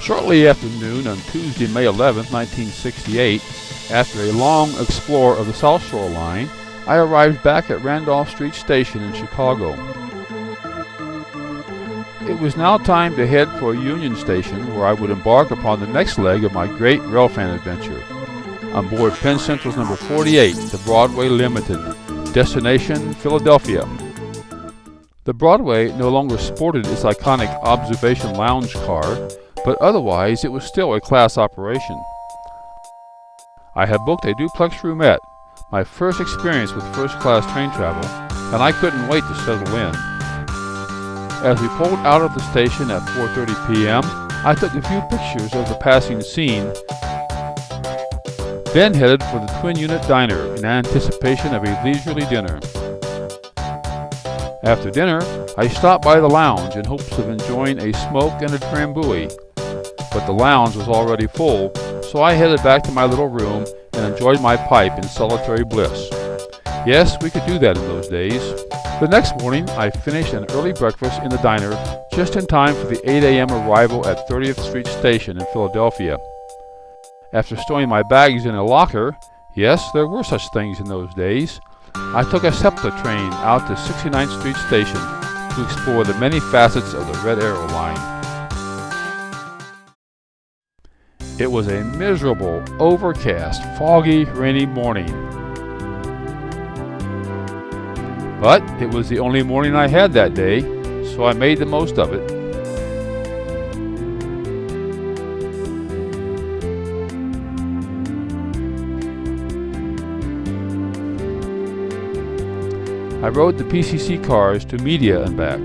Shortly after noon on Tuesday, May 11, 1968, after a long explore of the South Shore line, I arrived back at Randolph Street Station in Chicago. It was now time to head for Union Station, where I would embark upon the next leg of my great railfan adventure. On board Penn Central's number 48, the Broadway Limited, destination Philadelphia. The Broadway no longer sported its iconic observation lounge car, but otherwise it was still a class operation. I had booked a duplex roomette, my first experience with first-class train travel, and I couldn't wait to settle in. As we pulled out of the station at 4:30 p.m., I took a few pictures of the passing scene, then headed for the twin-unit diner in anticipation of a leisurely dinner. After dinner, I stopped by the lounge in hopes of enjoying a smoke and a drambuie, but the lounge was already full, so I headed back to my little room and enjoyed my pipe in solitary bliss. Yes, we could do that in those days. The next morning, I finished an early breakfast in the diner just in time for the 8 a.m. arrival at 30th Street Station in Philadelphia. After stowing my bags in a locker, yes, there were such things in those days, I took a SEPTA train out to 69th Street Station to explore the many facets of the Red Arrow line. It was a miserable, overcast, foggy, rainy morning. But it was the only morning I had that day, so I made the most of it. I rode the PCC cars to Media and back.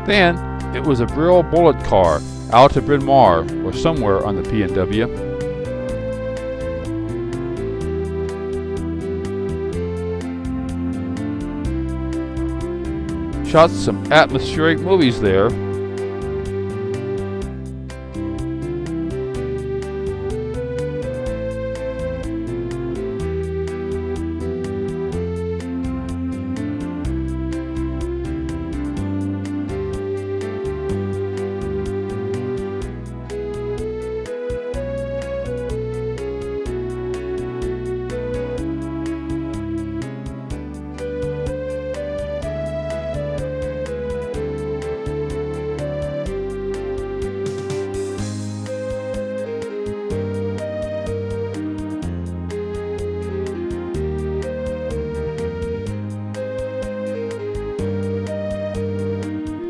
Then, it was a Brill Bullet car out to Bryn Mawr or somewhere on the P&W. Shot some atmospheric movies there.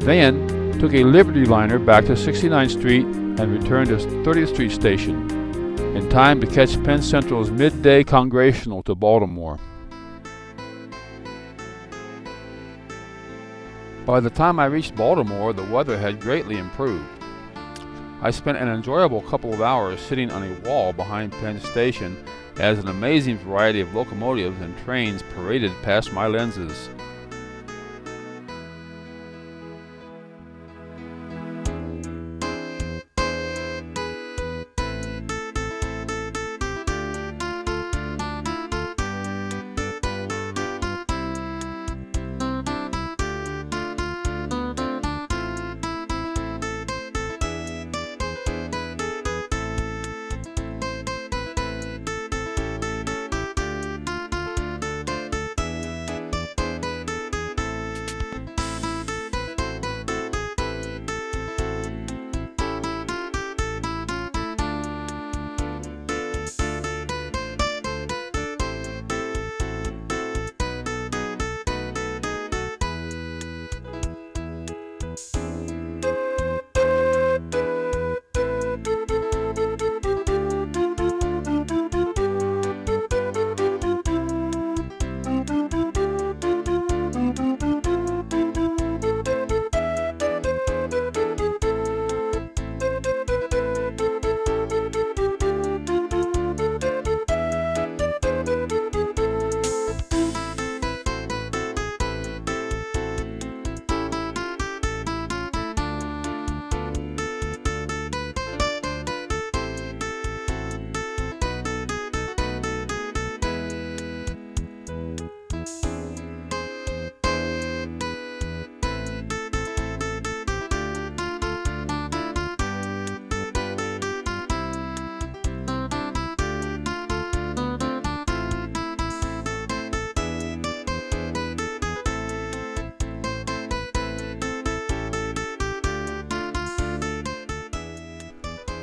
Then took a Liberty liner back to 69th Street and returned to 30th Street Station, in time to catch Penn Central's midday Congressional to Baltimore. By the time I reached Baltimore, the weather had greatly improved. I spent an enjoyable couple of hours sitting on a wall behind Penn Station as an amazing variety of locomotives and trains paraded past my lenses.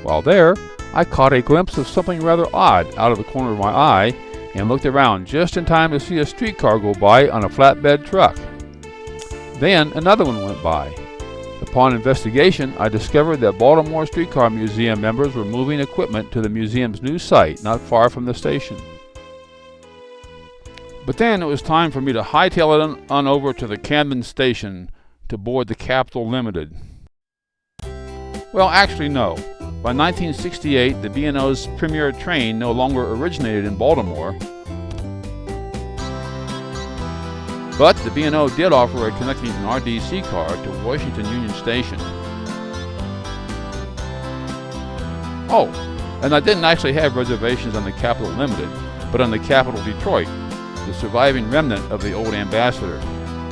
While there, I caught a glimpse of something rather odd out of the corner of my eye and looked around just in time to see a streetcar go by on a flatbed truck. Then another one went by. Upon investigation, I discovered that Baltimore Streetcar Museum members were moving equipment to the museum's new site not far from the station. But then it was time for me to hightail it on over to the Camden station to board the Capital Limited. Well, actually no. By 1968, the B&O's premier train no longer originated in Baltimore, but the B&O did offer a connecting RDC car to Washington Union Station. Oh, and I didn't actually have reservations on the Capital Limited, but on the Capital Detroit, the surviving remnant of the old Ambassador.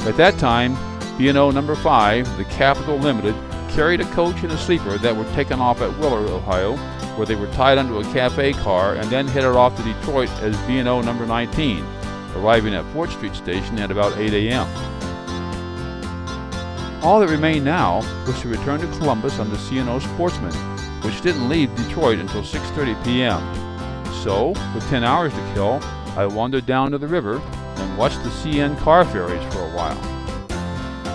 At that time, B&O number 5, the Capital Limited, carried a coach and a sleeper that were taken off at Willard, Ohio, where they were tied onto a cafe car and then headed off to Detroit as B&O number 19, arriving at 4th Street Station at about 8 a.m. All that remained now was to return to Columbus on the C&O Sportsman, which didn't leave Detroit until 6:30 p.m. So, with 10 hours to kill, I wandered down to the river and watched the CN car ferries for a while.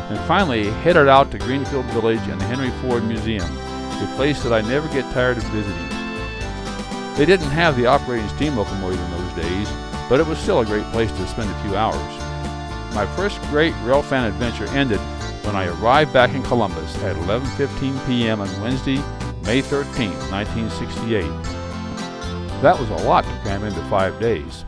And finally headed out to Greenfield Village and the Henry Ford Museum, a place that I never get tired of visiting. They didn't have the operating steam locomotive in those days, but it was still a great place to spend a few hours. My first great railfan adventure ended when I arrived back in Columbus at 11:15 p.m. on Wednesday, May 13, 1968. That was a lot to cram into 5 days.